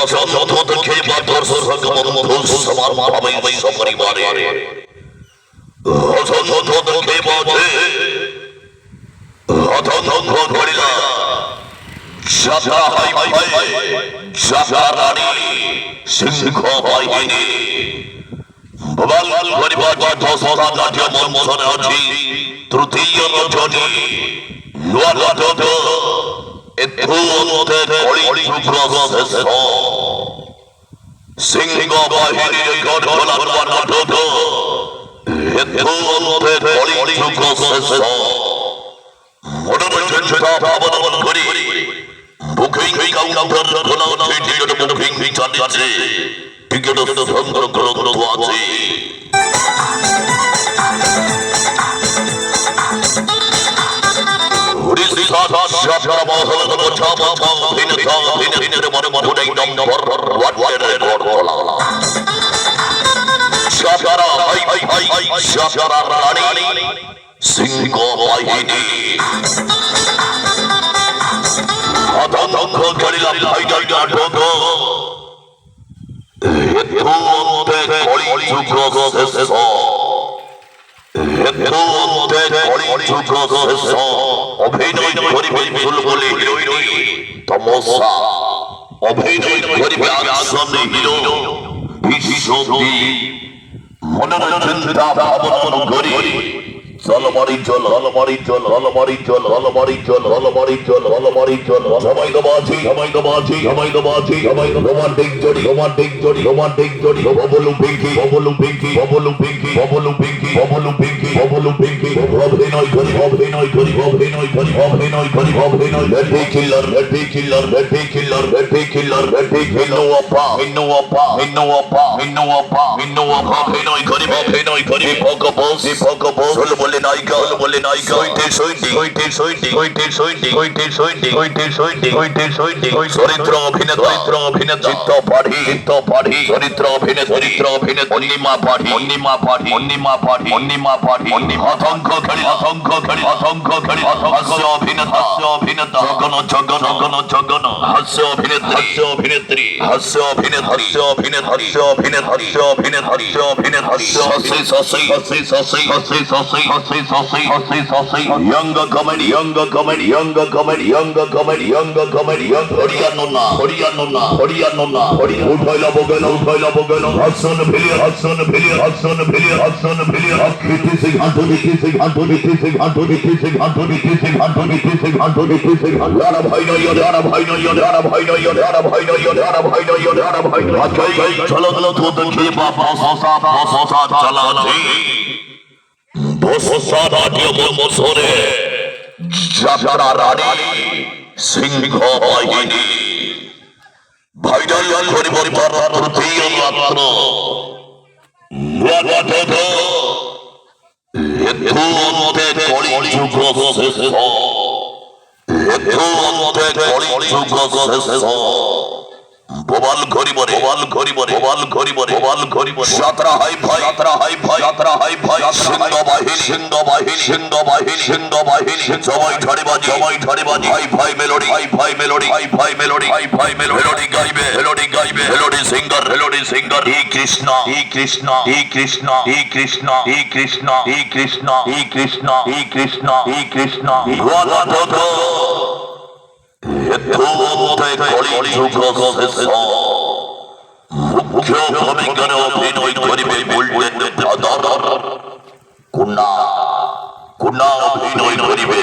জন্ম থেকে বা দর্শক বন্ধু সবার ভাবে সপরিবারে অজন্ম থেকে বধে অধন্ধ ধরিলা যাত্রা হাই ভাই যাত্রা রানী সিংহ বাহিনী ভবাল পরিবার দশরা নাট্য মন্থনে আছে তৃতীয় রজনী লোয়ালদ এথুতে কলি যুগ শেষ সিংহ বাহিনীর গড়গড়া নাটক এথুতে কলি যুগ শেষ মনোরঞ্জন ভাবন করি বুকিং কাউন্টার খোলা আছে টিকিট বুকিং চলছে টিকিট সংগ্রহ করতে আছে উড়িষ্যা যাত্রা মহল গোছাবা ভিন্নতা ভিন্নের মনে মনে নম্বর ওয়াটের গড়গড়া যাত্রা হাই হাই হাই যাত্রা রানী সিংহ বাহিনী অধন্ধ করিলা ভাইডাল নাটক এথুতে কলি যুগ শেষ এথুতে কলি যুগ শেষ অভিনয় করিবে বুলবুলি হিরোইনি তমসা অভিনয় করিবে আকশন হিরো বিশ্বজি মনোরঞ্জন ভাবন করি জলমারি জল হলমারি জল হলমারি জল হলমারি জল হলমারি জল হলমারি জল সবাই দবাজি সবাই দবাজি সবাই দবাজি সবাই রোমান্টিক জড়ি রোমান্টিক জড়ি রোমান্টিক জড়ি ববলু পিঙ্কি ববলু পিঙ্কি ববলু পিঙ্কি ববলু পিঙ্কি ববলু পিঙ্কি ববলু পিঙ্কি অভিনয় করি অভিনয় করি অভিনয় করি অভিনয় করি অভিনয় ভেটি কিলার ভেটি কিলার ভেটি কিলার ভেটি কিলার ভেটি কিনোয়াপা কিনোয়াপা কিনোয়াপা কিনোয়াপা কিনোয়াপা অভিনয় করি ভগবস ভগবস বলে নায়িকা বলে নায়িকা হইতে সইতে হইতে সইতে হইতে সইতে হইতে সইতে হইতে সইতে হইতে সইতে চরিত্র অভিনেতা চিত্ত পাঠি চরিত্র অভিনেতা অন্নিমা পাঠি অসংখ্য খেলি হাস্য অভিনেতা জগন হাস্য অভিনেত্রী younger comedy উঠাইলা বগেন হাসন ভিলিয়া আকৃতি সিং আন্তনি যারা ভাই নয় চলো তো দেখি বাবা সসা চালাতে বছরে যাত্রা রানী সিংহ বাহিনী ভাইডাল পরিবার তৃতীয় মাত্র এথুতে কলি যুগ শেষ এথুতে কলি যুগ শেষ ববাল ঘরিবরে যাত্রা হাই ভাই সিংহ বাহিনী সবাই ঝড়ে বাজি হাই মেলোডি গাইবে মেলোডি সিঙ্গার ই কৃষ্ণ এথুতে কলি যুগ শেষ মুখ্য ভূমিকার অভিনয় করিবে গোল্ডেন ব্রাদার কুনা অভিনয় করিবে